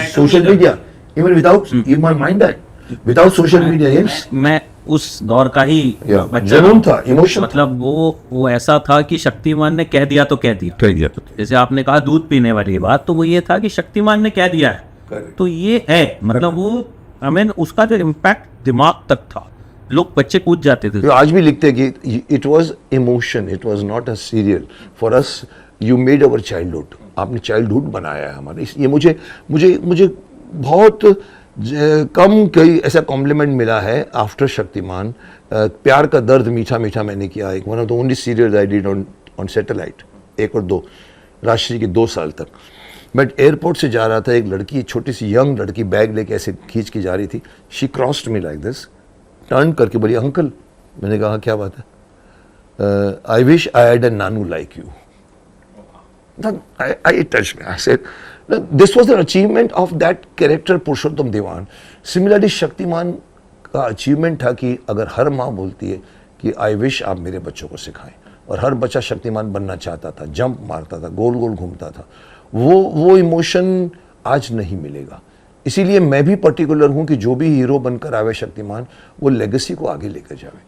S1: social media, even without, you mind that, without social media, yes.
S2: मैं उस दौर का ही बच्चा
S1: जनून था, इमोशन।
S2: मतलब वो ऐसा था कि शक्तिमान ने कह दिया तो कह दिया। जैसे आपने कहा दूध पीने वाली बात, तो वो ये था कि शक्तिमान ने कह दिया है तो ये है। मतलब वो उसका जो इम्पैक्ट दिमाग तक था, लोग बच्चे कूद जाते थे।
S1: तो आज भी लिखते हैं कि it was emotion, it was not a serial for us, you made our childhood. आपने चाइल्डहुड बनाया है हमारे। ये मुझे बहुत कम कोई ऐसा कॉम्प्लीमेंट मिला है आफ्टर शक्तिमान। प्यार का दर्द मीठा मीठा मैंने किया, एक one of the only serials I did on satellite, 1 और 2, राष्ट्रीय की 2 साल तक। मैं एयरपोर्ट से जा रहा था, एक लड़की, छोटी सी यंग लड़की बैग लेके ऐसे खींच के जा रही थी। She crossed me like this, turn करके बोली अंकल। मैंने कहा क्या बात है? I wish I had a Nanu like you. I touched me. I said, this was the achievement of that character Purushottam Diwan. Similarly, Shaktimaan का अचीवमेंट था कि अगर हर माँ बोलती है कि आई विश आप मेरे बच्चों को सिखाएं, और हर बच्चा शक्तिमान बनना चाहता था, जंप मारता था, गोल गोल घूमता था, वो इमोशन आज नहीं मिलेगा। इसीलिए मैं भी पर्टिकुलर हूँ कि जो भी हीरो बनकर आवे शक्तिमान, वो लेगेसी को आगे लेकर जावे।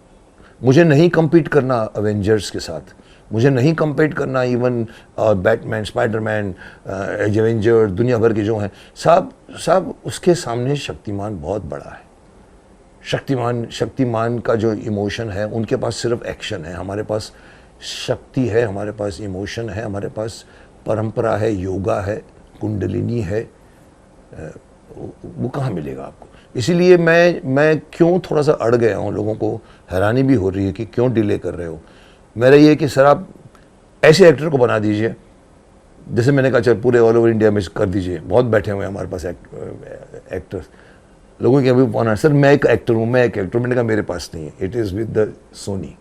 S1: मुझे नहीं कम्पीट करना अवेंजर्स के साथ, मुझे नहीं कम्पीट करना इवन बैटमैन, स्पाइडरमैन, एवेंजर, दुनिया भर के जो हैं सब उसके सामने शक्तिमान बहुत बड़ा है। शक्तिमान का जो इमोशन है, उनके पास सिर्फ एक्शन है, हमारे पास शक्ति है, हमारे पास इमोशन है, हमारे पास परंपरा है, योगा है, कुंडलिनी है। वो कहाँ मिलेगा आपको? इसीलिए मैं क्यों थोड़ा सा अड़ गया हूँ, लोगों को हैरानी भी हो रही है कि क्यों डिले कर रहे हो। मेरा ये कि सर आप ऐसे एक्टर को बना दीजिए, जैसे मैंने कहा चल पूरे ऑल ओवर इंडिया में कर दीजिए, बहुत बैठे हुए हैं हमारे पास एक्टर्स। लोगों की अभी फोन है, सर मैं एक एक्टर हूँ, मैंने कहा मेरे पास नहीं है, it is with the Sony.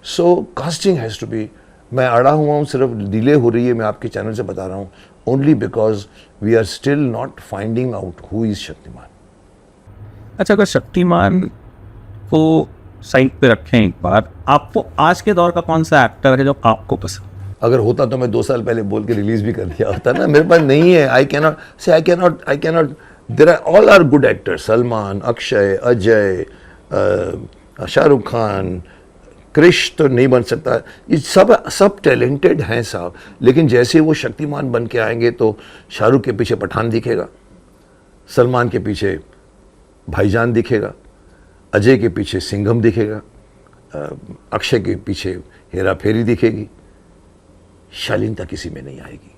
S1: So casting has to be. मैं अड़ा हुआ हूँ, सिर्फ डिले हो रही है, मैं आपके चैनल से बता रहा हूँ, only because we are still not finding out who is Shaktimaan.
S2: अच्छा, अगर शक्तिमान को साइड पे रखें एक बार, आपको आज के दौर का कौन सा एक्टर है जो आपको पसंद?
S1: अगर होता तो मैं 2 साल पहले बोल के रिलीज भी कर दिया होता ना, मेरे पास नहीं है। I cannot there are all are good actors, Salman, Akshay, Ajay, Shahrukh Khan, Krrish तो नहीं बन सकता, ये सब टैलेंटेड हैं साहब। लेकिन जैसे वो शक्तिमान बन के आएंगे तो शाहरुख के पीछे पठान दिखेगा, सलमान के पीछे भाईजान दिखेगा, अजय के पीछे सिंघम दिखेगा, अक्षय के पीछे हेरा फेरी दिखेगी, शालीनता किसी में नहीं आएगी.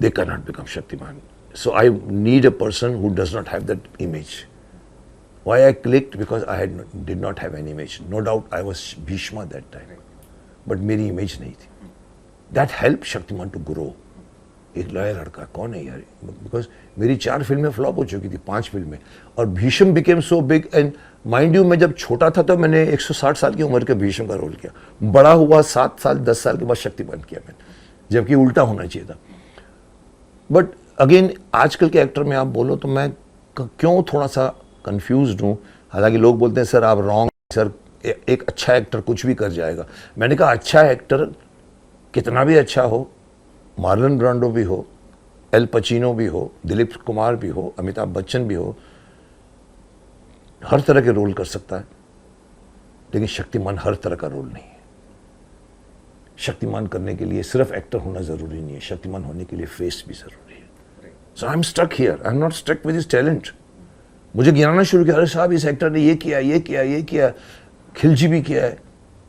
S1: They cannot become Shaktiman. So I need a person who does not have that image. Why I clicked? Because I did not have an image. No doubt I was Bhishma that time. But मेरी image नहीं थी. That helped Shaktiman to grow. एक लड़ाई लड़का कौन है यार? Because मेरी 4 फिल्में फ्लॉप हो चुकी थी, 5 फिल्में, और Bhishma became so big. And mind you, मैं जब छोटा था तो मैंने 160 साल की उम्र के भीष्म का रोल किया. बड़ा हुआ 7 साल 10 साल के बाद शक्तिमान किया मैंने, जबकि उल्टा होना चाहिए था. बट अगेन आजकल के एक्टर में आप बोलो तो मैं क्यों थोड़ा सा कंफ्यूज्ड हूँ. हालांकि लोग बोलते हैं सर आप रॉन्ग, सर एक अच्छा एक्टर कुछ भी कर जाएगा. मैंने कहा अच्छा एक्टर कितना भी अच्छा हो, मार्लन ब्रांडो भी हो, एल पचीनो भी हो, दिलीप कुमार भी हो, अमिताभ बच्चन भी हो, हर तरह के रोल कर सकता है. लेकिन शक्तिमान हर तरह का रोल नहीं है. शक्तिमान करने के लिए सिर्फ एक्टर होना जरूरी नहीं है, शक्तिमान होने के लिए फेस भी जरूरी है. So I am stuck here, I am not stuck with his talent. मुझे गिनाना शुरू किया, अरे साहब इस एक्टर ने ये किया, ये किया, ये किया, खिलजी भी किया है,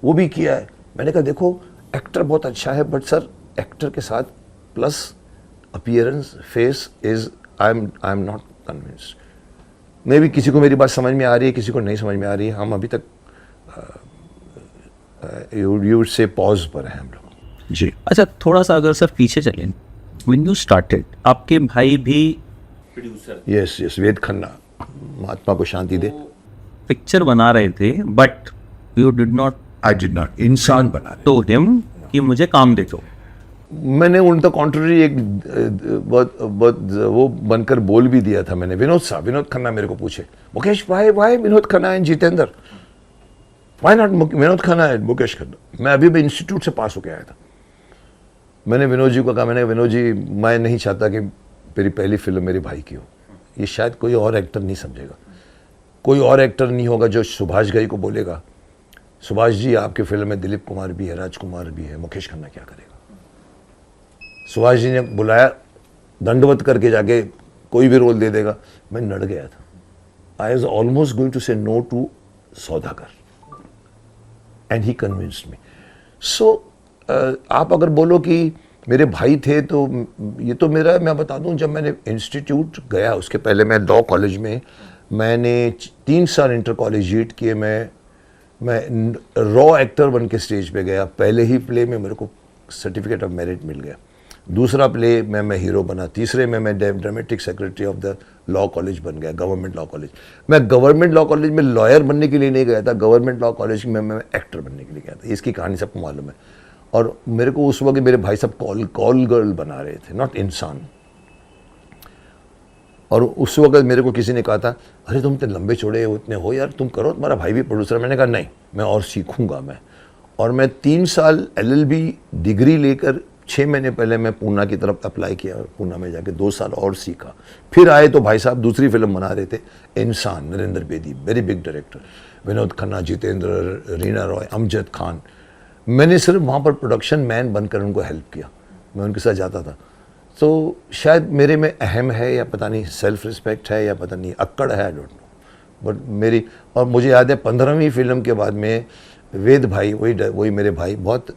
S1: वो भी किया है. मैंने कहा देखो एक्टर बहुत अच्छा है, बट सर एक्टर के साथ plus appearance, face is, I am not convinced. मे भी किसी को मेरी बात समझ में आ रही है, किसी को नहीं समझ में आ रही है. हम अभी तक यू वुड से पॉज पर हैं हम लोग.
S3: जी.
S2: अच्छा, थोड़ा सा अगर सर पीछे चलें, व्हेन यू स्टार्टेड आपके भाई भी प्रोड्यूसर,
S1: यस, वेद खन्ना, महात्मा को शांति दे,
S2: पिक्चर बना रहे थे, but you did not
S3: I did not इंसान बना रहे.
S2: टू हिम कि मुझे काम दे दो.
S1: मैंने उनका कॉन्ट्ररी एक बहुत वो बनकर बोल भी दिया था मैंने. विनोद खन्ना मेरे को पूछे, Mukesh why Vinod Khanna and Jitendra, why not Vinod Khanna and Mukesh Khanna. मैं अभी भी इंस्टीट्यूट से पास होकर आया था. मैंने विनोद जी को कहा, मैंने विनोद जी मैं नहीं चाहता कि मेरी पहली फिल्म मेरे भाई की हो. ये शायद कोई और एक्टर नहीं समझेगा, कोई और एक्टर नहीं होगा जो सुभाष घई को बोलेगा सुभाष जी आपकी फिल्म में दिलीप कुमार भी है, राजकुमार भी है, मुकेश खन्ना क्या करेगा. सुभाष जी ने बुलाया, दंडवत करके जाके कोई भी रोल दे देगा. मैं नड़ गया था. I was almost going to say no to Saudagar and he convinced me. So आप अगर बोलो कि मेरे भाई थे तो ये तो मेरा, मैं बता दूं, जब मैंने इंस्टीट्यूट गया उसके पहले मैं लॉ कॉलेज में मैंने 3 साल इंटर कॉलेजिएट किए. मैं रॉ एक्टर बन के स्टेज पे गया. पहले ही प्ले में मेरे को सर्टिफिकेट ऑफ मेरिट मिल गया. दूसरा प्ले में मैं हीरो बना. तीसरे में मैं dramatic secretary of the law college बन गया, गवर्नमेंट लॉ कॉलेज. मैं गवर्नमेम लॉ कॉलेज में लॉयर बनने के लिए नहीं गया था, गवर्नमेंट लॉ कॉलेज में मैं एक्टर बनने के लिए गया था. इसकी कहानी सबको मालूम है. और मेरे को उस वक्त मेरे भाई सब कॉल गर्ल बना रहे थे, नॉट इंसान. और उस वक्त मेरे को किसी ने कहा था, अरे तुम इतने लंबे चौड़े उतने हो यार, तुम करो, तुम्हारा भाई भी प्रोड्यूसर. मैंने कहा नहीं, मैं और सीखूंगा मैं. और मैं 3 साल LLB डिग्री लेकर 6 महीने पहले मैं पूना की तरफ अप्लाई किया. पूना में जाके 2 साल और सीखा. फिर आए तो भाई साहब दूसरी फिल्म बना रहे थे, इंसान, Narendra Bedi, very big director, Vinod Khanna, Jitendra, Reena Roy, Amjad Khan. मैंने सिर्फ वहाँ पर प्रोडक्शन मैन बनकर उनको हेल्प किया. मैं उनके साथ जाता था. तो शायद मेरे में अहम है या पता नहीं, सेल्फ रिस्पेक्ट है या पता नहीं, अक्कड़ है, आई डोंट नो. बट मेरी, और मुझे याद है 15वीं फिल्म के बाद में वेद भाई, वही मेरे भाई, बहुत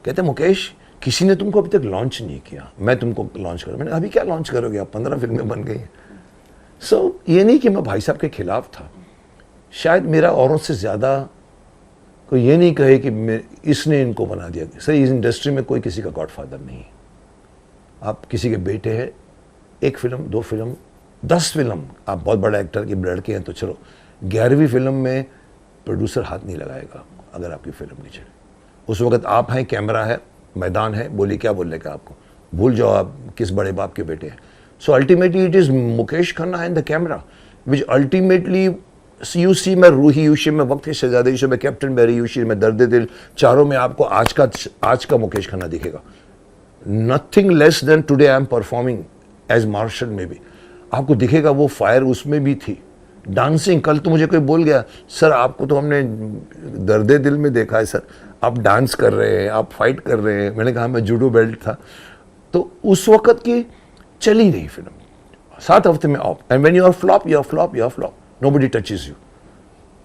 S1: कहते मुकेश किसी ने तुमको अभी तक लॉन्च नहीं किया, मैं तुमको लॉन्च करूँ. मैंने अभी क्या लॉन्च करोगे आप, 15 फिल्में बन गई. सो ये नहीं कि मैं भाई साहब के खिलाफ था. शायद मेरा औरों से ज़्यादा कोई ये नहीं कहे कि इसने इनको बना दिया. सर इस इंडस्ट्री में कोई किसी का गॉडफादर नहीं है. आप किसी के बेटे हैं, 1 फिल्म, 2 फिल्म, 10 फिल्म, आप बहुत बड़ा एक्टर के लड़के हैं तो चलो, 11वीं फिल्म में प्रोड्यूसर हाथ नहीं लगाएगा अगर आपकी फिल्म नहीं चले. उस वक्त आप हैं, कैमरा है, मैदान है, बोलिए क्या बोलने का आपको, भूल जाओ आप किस बड़े बाप के बेटे हैं. So ultimately it is Mukesh Khanna and the camera which ultimately you see. मैं रूही यूशी में, वक्त के शहजादे यूशी में, कैप्टन बैरी यूशी में, दर्द दिल, चारों में आपको आज का मुकेश खन्ना दिखेगा. Nothing less than today I am performing as marshal में भी आपको दिखेगा. वो फायर उसमें भी थी. डांसिंग, कल तो मुझे कोई बोल गया, सर आपको तो हमने दर्द दिल में देखा है सर, आप डांस कर रहे हैं, आप फाइट कर रहे हैं. मैंने कहा मैं जूडो बेल्ट था. तो उस वक्त की चली रही फिल्म, 7 हफ्ते में off. And when you are flop, you are flop, you are flop, nobody touches you.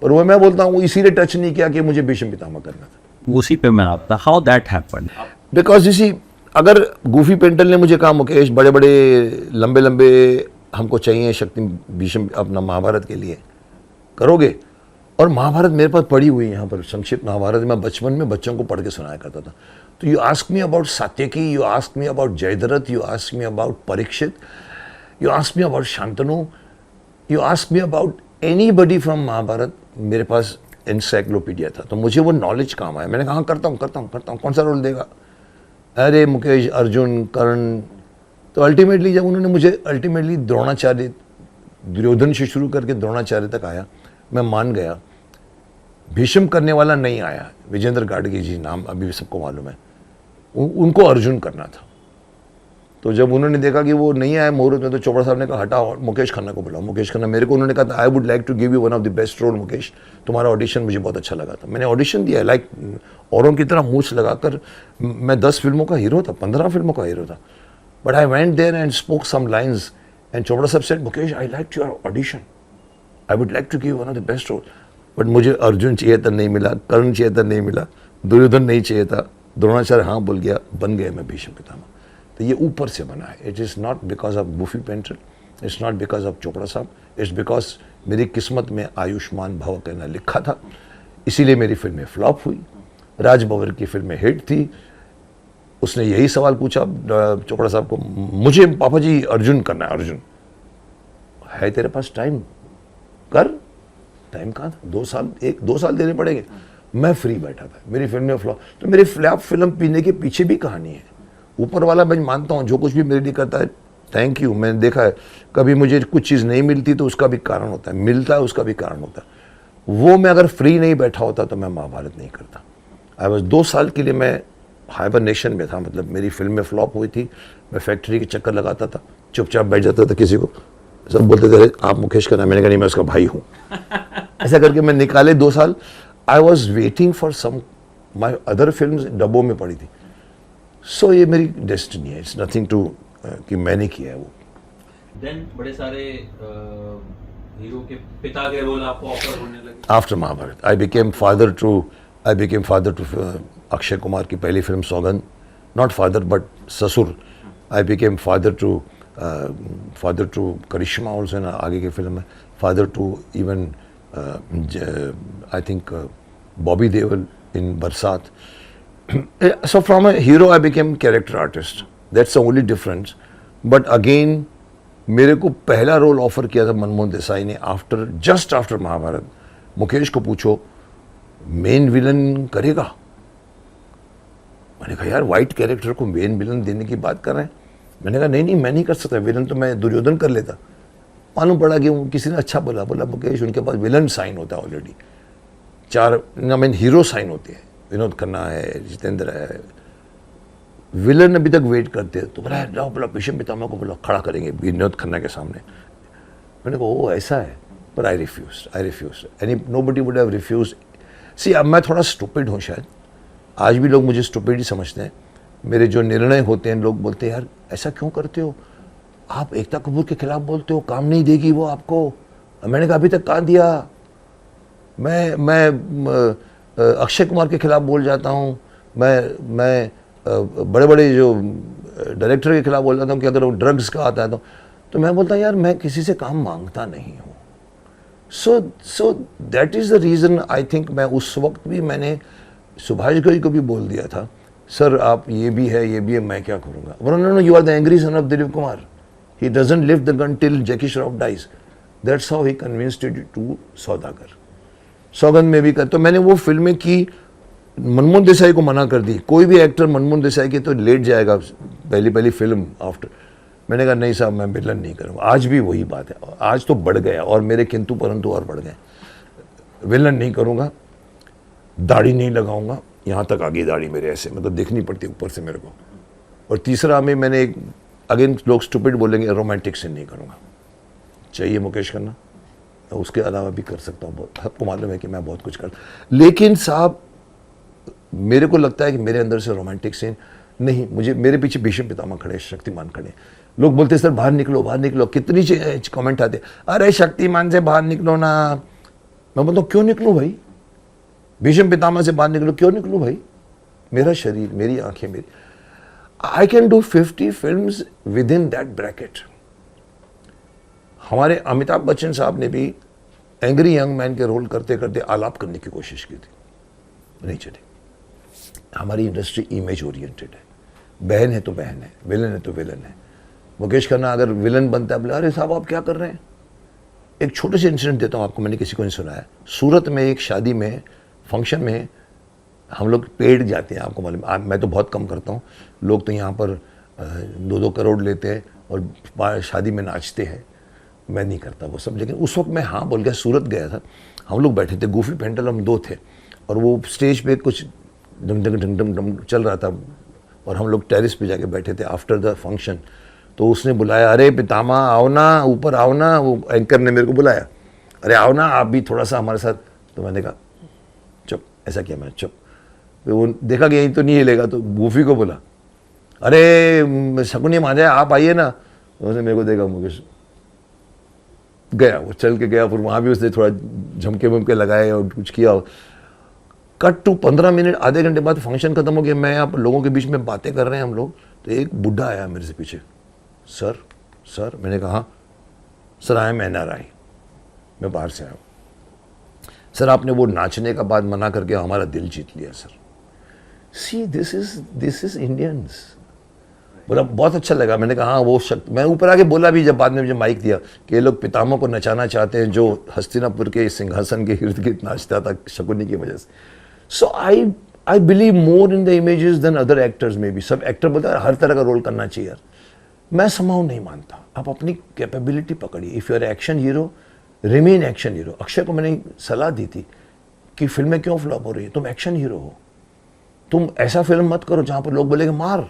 S1: पर वो मैं बोलता हूँ इसीलिए टच नहीं किया कि मुझे भीष्म पितामह करना था.
S2: उसी पे मैं आता, हाउ दैट हैपेंड.
S1: बिकॉज इसी अगर गूफी पेंटल ने मुझे कहा मुकेश बड़े बड़े लंबे लंबे हमको चाहिए शक्ति भीष्म अपना महाभारत के लिए, करोगे? और महाभारत मेरे पास पड़ी हुई है यहाँ पर, संक्षिप्त महाभारत मैं बचपन में बच्चों को पढ़ के सुनाया करता था. तो you ask me about Satyaki, you ask me about Jayadratha, you ask me about Parikshit, you ask me about Shantanu, you ask me about anybody from Mahabharata. मेरे पास एनसाइक्लोपीडिया था, तो मुझे वो नॉलेज काम आया. मैंने कहा करता हूँ, कौन सा रोल देगा? अरे मुकेश, अर्जुन, कर्ण. तो अल्टीमेटली जब उन्होंने मुझे द्रोणाचार्य, दुर्योधन से शुरू करके द्रोणाचार्य तक आया, मैं मान गया. भीष्म करने वाला नहीं आया, विजेंद्र गाडगी जी नाम अभी सबको मालूम है, उनको अर्जुन करना था. तो जब उन्होंने देखा कि वो नहीं आया मुहूर्त में, तो चोपड़ा साहब ने कहा हटाओ, मुकेश खन्ना को बुलाओ. मुकेश खन्ना मेरे को उन्होंने कहा I would like to give you one of the best role Mukesh, तुम्हारा ऑडिशन मुझे बहुत अच्छा लगा था. मैंने ऑडिशन दिया, लाइक औरों की तरह मूछ लगाकर. मैं 10 फिल्मों का हीरो था, 15 फिल्मों का हीरो था. But I went there and spoke some lines and Chopra साहब said Mukesh I like your audition, I would like to give one of the best role. But मुझे अर्जुन चाहिए था, नहीं मिला. कर्ण चाहिए था, नहीं मिला. दुर्योधन नहीं चाहिए था. द्रोणाचार्य हाँ बोल गया, बन गए मैं भीष्म पितामह. तो ये ऊपर से बना है. It is not because of Goofy painter, it's not because of Chopra साहब, इट्स बिकॉज मेरी किस्मत में आयुष्मान भव कहना लिखा था. इसीलिए मेरी फिल्में फ्लॉप हुई. राज बब्बर की फिल्में हिट थी. उसने यही सवाल पूछा चोपड़ा साहब को, मुझे पापा जी अर्जुन करना है. अर्जुन है तेरे पास टाइम, कर. टाइम कहाँ था? 2 साल देने पड़ेंगे. मैं फ्री बैठा था, मेरी फिल्म में फ्लॉप. तो मेरी फ्लॉप फिल्म पीने के पीछे भी कहानी है. ऊपर वाला मैं मानता हूँ जो कुछ भी मेरे लिए करता है, थैंक यू. मैंने देखा है कभी मुझे कुछ चीज़ नहीं मिलती तो उसका भी कारण होता है, मिलता है उसका भी कारण होता है. वो मैं अगर फ्री नहीं बैठा होता तो मैं महाभारत नहीं करता. आई वॉज 2 साल के लिए मैं हाइबरनेशन में था. मतलब मेरी फिल्म में फ्लॉप हुई थी, मैं फैक्ट्री के चक्कर लगाता था, चुपचाप बैठ जाता था. किसी को सब बोलते थे आप मुकेश का नाम, मैंने कहा नहीं मैं उसका भाई हूँ. ऐसा करके मैं निकाले 2 साल. I was waiting for some, my other film डब्बों में पड़ी थी. सो ये मेरी डेस्टिनी है, इट्स नथिंग टू कि मैंने किया है वो.
S2: देन बड़े सारे हीरो के पिता के रोल आपको ऑफर होने लगे
S1: after Mahabharat. I became father to Akshay Kumar की पहली film Saugandh. Not father but ससुर. I became father to Karishma also ना आगे की फिल्म में. Father to even I think Bobby Deol in Barsaat. So from a hero I became character artist. That's the only difference. But again मेरे को पहला रोल ऑफर किया था मनमोहन देसाई ने जस्ट आफ्टर महाभारत. मुकेश को पूछो मेन विलन करेगा? मैंने कहा यार वाइट कैरेक्टर को मेन विलन देने की बात कर रहे हैं. मैंने कहा नहीं मैं नहीं कर सकता, विलन तो मैं दुर्योधन कर लेता. मालूम पड़ा कि किसी ने अच्छा बोला मुकेश उनके पास विलन साइन होता है ऑलरेडी. 4 हीरो साइन होते हैं. विनोद खन्ना है, जितेंद्र है, विलन अभी तक वेट करते हैं. तो बोला जाओ बोला भीष्म पितामह को बोला खड़ा करेंगे विनोद खन्ना के सामने. मैंने कहा ओ ऐसा है. पर I refuse. Any nobody would have refuse. See अब मैं थोड़ा स्टूपिड हूँ शायद. आज भी लोग मुझे स्टूपिड ही समझते हैं. मेरे जो निर्णय होते हैं लोग बोलते हैं यार ऐसा क्यों करते हो, आप एकता कपूर के खिलाफ बोलते हो, काम नहीं देगी वो आपको. मैंने कहा अभी तक कहाँ दिया. मैं अक्षय कुमार के खिलाफ बोल जाता हूँ. मैं बड़े बड़े जो डायरेक्टर के खिलाफ बोल जाता हूँ कि अगर वो ड्रग्स का आता है तो मैं बोलता यार मैं किसी से काम मांगता नहीं हूँ. So that is the reason I think. मैं उस वक्त भी मैंने सुभाष घई को भी बोल दिया था सर आप ये भी है मैं क्या करूँगा. No you are the angry son of Dilip Kumar. He doesn't lift the gun till Jackie Shroff dies. That's how he convinced to Saudagar. Saugandh में भी कर. तो मैंने वो फिल्में की, मनमोहन देसाई को मना कर दी. कोई भी एक्टर मनमोहन देसाई के तो लेट जाएगा पहली फिल्म आफ्टर. मैंने कहा नहीं साहब मैं विलन नहीं करूँगा. आज भी वही बात है. आज तो बढ़ गया और मेरे किंतु परंतु और बढ़ गए. विलन नहीं करूँगा, दाढ़ी नहीं लगाऊंगा, यहाँ तक आ गई दाढ़ी मेरे ऐसे, मतलब देखनी पड़ती ऊपर से मेरे को. और तीसरा में मैंने अगेन लोग स्टूपिड बोलेंगे रोमांटिक सीन नहीं करूँगा. चाहिए मुकेश खन्ना, उसके अलावा भी कर सकता हूँ. सबको मालूम है कि मैं बहुत कुछ करता. लेकिन साहब मेरे को लगता है कि मेरे अंदर से रोमांटिक सीन नहीं. मुझे मेरे पीछे भीष्म पितामह खड़े, शक्तिमान खड़े. लोग बोलते हैं सर बाहर निकलो. कितनी कमेंट आते अरे शक्तिमान से बाहर निकलो ना. मैं बोलता हूँ क्यों निकलूँ भाई. भीष्म पितामह से बाहर निकलो, क्यों निकलूँ भाई. मेरा शरीर, मेरी आंखें, मेरी, I can do 50 films with in that bracket. हमारे अमिताभ बच्चन साहब ने भी एंग्री यंग मैन के रोल करते करते आलाप करने की कोशिश की थी, नहीं चली। हमारी इंडस्ट्री इमेज ओरिएंटेड है, बहन है तो बहन है, विलन है तो विलन है। मुकेश खन्ना अगर विलन बनता है, बोले अरे साहब आप क्या कर रहे हैं। एक छोटे से इंसिडेंट देता हूँ आपको, मैंने किसी को नहीं सुनाया। सूरत में एक शादी में, फंक्शन में हम लोग पेड जाते हैं, आपको मालूम, मैं तो बहुत कम करता हूँ, लोग तो यहाँ पर 2-2 करोड़ लेते हैं और शादी में नाचते हैं, मैं नहीं करता वो सब। लेकिन उस वक्त मैं हाँ बोल गया, सूरत गया था, हम लोग बैठे थे, गूफी पेंटल हम 2 थे, और वो स्टेज पे कुछ डम डम डम डम डम चल रहा था, और हम लोग टेरिस पे जाके बैठे थे आफ्टर द फंक्शन। तो उसने बुलाया, अरे पितामा आओ ना, ऊपर आओ ना, वो एंकर ने मेरे को बुलाया, अरे आओ ना आप भी थोड़ा सा हमारे साथ। तो मैंने कहा चुप, ऐसा किया मैं, चुप। तो वो देखा कि यही तो नहीं हिलेगा, तो गूफी को बोला, अरे शकुनी महाजय आप आइए ना। उसने मेरे को देखा, मुकेश गया, वो चल के गया, फिर वहाँ भी उसने थोड़ा झमके वमके लगाए और कुछ किया। कट टू 15 मिनट, आधे घंटे बाद फंक्शन खत्म हो गया, मैं यहाँ पर लोगों के बीच में बातें कर रहे हैं हम लोग, तो एक बुढ़ा आया मेरे से पीछे, सर मैंने कहा सर आई एम NRI, मैं बाहर से आया हूँ। सर आपने वो नाचने का बाद मना करके हमारा दिल जीत लिया sir. See this is Indians. बोला बहुत अच्छा लगा। मैंने कहा हाँ वो शक्ति, मैं ऊपर आके बोला भी जब बाद में मुझे माइक दिया कि ये लोग पितामह को नचाना चाहते हैं जो हस्तिनापुर के सिंहासन के इर्द गिर्द नाचता था शकुनी की वजह से। So I believe more in the images than other actors में भी। सब एक्टर बोलते हैं हर तरह का रोल करना चाहिए यार, मैं समाव नहीं मानता। आप अपनी कैपेबिलिटी पकड़िए। If you are action hero, remain action hero. Akshay को मैंने सलाह दी थी कि फिल्में क्यों फ्लॉप हो रही है, तुम एक्शन हीरो हो, तुम ऐसा फिल्म मत करो जहाँ पर लोग बोलेंगे मार,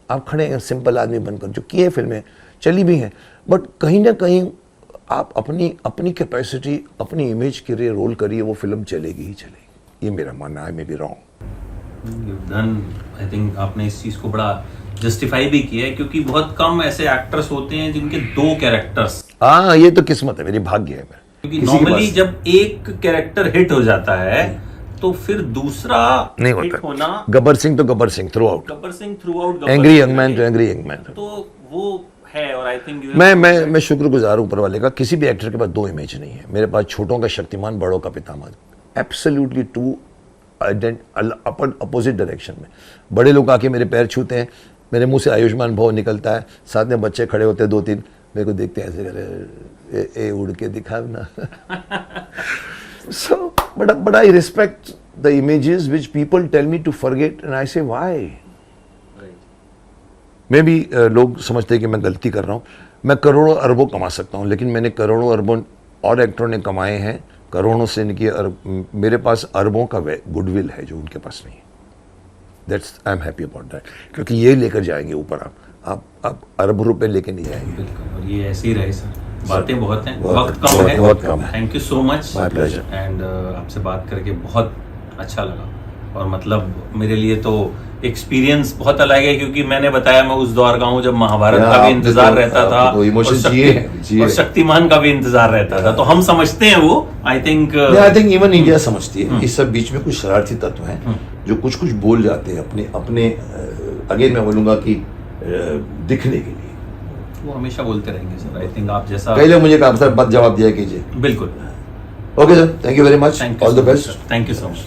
S1: आप खड़े हैं सिंपल आदमी बनकर। जो किए फिल्में चली भी हैं, बट कहीं ना कहीं आप अपनी कैपेसिटी, अपनी इमेज के लिए रोल करिए, वो फिल्म चलेगी ही चलेगी। ये मेरा मानना है, may be wrong.
S2: I think आपने इस चीज को बड़ा जस्टिफाई भी किया है, क्योंकि बहुत कम ऐसे एक्टर्स होते हैं जिनके 2 कैरेक्टर्स।
S1: हाँ ये तो किस्मत है, मेरी भाग्य है।
S2: क्योंकि नॉर्मली जब एक कैरेक्टर हिट हो जाता है तो फिर दूसरा
S1: नहीं
S2: हिट
S1: होता।
S2: होना,
S1: गब्बर सिंह तो Gabbar Singh through out,
S2: Gabbar Singh through out,
S1: angry young man तो एंग्री यंग मैन।
S2: तो वो है। और आई थिंक
S1: मैं शुक्रगुजार हूँ ऊपर वाले का। किसी भी एक्टर के पास 2 इमेज नहीं है। मेरे पास छोटों का शक्तिमान, बड़ों का पितामह, एब्सोल्युटली 2 अपोजिट डायरेक्शन में। बड़े लोग आके मेरे पैर छूते हैं, मेरे मुंह से आयुष्मान भव निकलता है, साथ में बच्चे खड़े होते हैं 2-3, मेरे को देखते हैं ऐसे करे, ए उड़ के दिखा ना। So, but I respect the images which people tell me to forget, and I say why? मैं भी लोग समझते हैं कि मैं गलती कर रहा हूँ। मैं करोड़ों अरबों कमा सकता हूँ, लेकिन मैंने करोड़ों अरबों और एक्टरों ने कमाए हैं, करोड़ों से इनकी मेरे पास अरबों का गुडविल है जो उनके पास नहीं है। That's I am happy about that, क्योंकि ये लेकर जाएंगे ऊपर। आप अरब रुपए लेके नहीं जाएंगे।
S2: बिल्कुल, और ये ऐसे ही रहे सर। बातें बहुत हैं,
S1: बहुत-
S2: वक्त कम
S1: बहुत-
S2: है।
S1: बहुत कम है।
S2: Thank you so much.
S1: My pleasure.
S2: And आपसे बात करके बहुत अच्छा लगा, और मतलब मेरे लिए तो एक्सपीरियंस बहुत अलग है, क्योंकि मैंने बताया मैं उस दौर का हूँ जब महाभारत का भी
S1: आपने
S2: इंतजार
S1: तो-
S2: रहता था,
S1: आपने तो emotion जिए
S2: और शक्तिमान का भी इंतजार रहता था, तो हम समझते हैं वो। आई थिंक
S1: इवन इंडिया समझती है। इस सब बीच में कुछ शरारती तत्व हैं जो कुछ बोल जाते हैं अपने अगेन मैं बोलूंगा कि दिखने के लिए।
S2: वो हमेशा बोलते रहेंगे सर। आई थिंक आप जैसा
S1: पहले मुझे कहा सर जवाब दिया कीजिए।
S2: बिल्कुल।
S1: Okay sir, thank you very much,
S2: thank you
S1: all the best.
S2: Thank you so much.